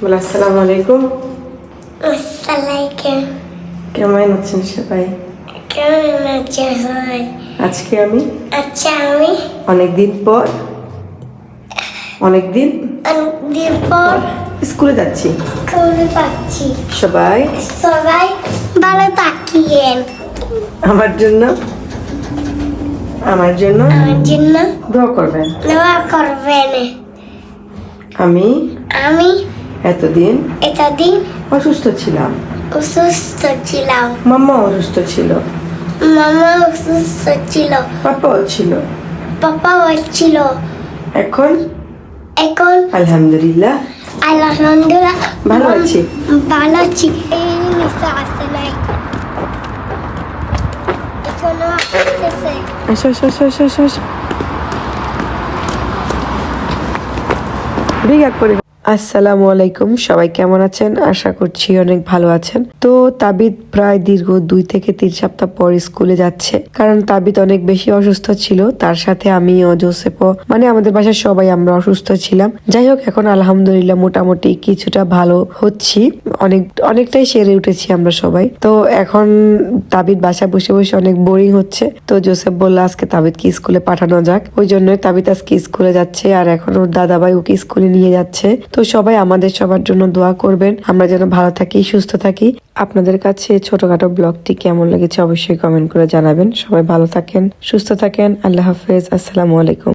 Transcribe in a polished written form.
বলে আসসালামু আলাইকুম। আসসালামাইকুম। কেমন আছেন সবাই? কেমন আছেন সবাই? আজকে আমি আমি অনেকদিন পর অনেকদিন পর স্কুলে যাচ্ছি। স্কুলে যাচ্ছি। সবাই ভালো থাকিয়েন। আমার জন্য আমার জন্য দোয়া করবেন। দোয়া করবেন। আমি এতদিন অসুস্থ ছিলাম। অসুস্থ ছিলাম। মাম্মা অসুস্থ ছিল, মামা অসুস্থ ছিল, পাপাও ছিল। পাপাও ছিল। এখন আলহামদুলিল্লাহ ভালো আছি। ভালো আছি। এই নিশা আসে নাই, এখনো আসতেছে। আসো। রিগাক করে। আসসালামু আলাইকুম, সবাই কেমন আছেন? আশা করছি অনেক ভালো আছেন। তো তাবিদ প্রায় দীর্ঘ 2 থেকে 3 সপ্তাহ পর স্কুলে যাচ্ছে, কারণ তাবিদ অনেক বেশি অসুস্থ ছিল। তার সাথে আমিও, জোসেফও, মানে আমাদের বাসায় সবাই আমরা অসুস্থ ছিলাম। যাই হোক, এখন আলহামদুলিল্লাহ মোটামুটি কিছুটা ভালো হচ্ছি, অনেকটাই সেরে উঠেছি আমরা সবাই। তো এখন তাবিদ বাসায় বসে বসে অনেক বোরিং হচ্ছে। তো জোসেফ বলল আজকে তাবিদকে স্কুলে পাঠানো যাক, ওই জন্যই তাবিদ আজকে স্কুলে যাচ্ছে। আর এখন ওর দাদাভাই ওকে স্কুলে নিয়ে যাচ্ছে। তো সবাই আমাদের সবার জন্য দোয়া করবেন, আমরা যেন ভালো থাকি, সুস্থ থাকি। আপনাদের কাছে ছোটখাটো ব্লগটি কেমন লেগেছে অবশ্যই কমেন্ট করে জানাবেন। সবাই ভালো থাকেন, সুস্থ থাকেন। আল্লাহ হাফেজ। আসসালামু আলাইকুম।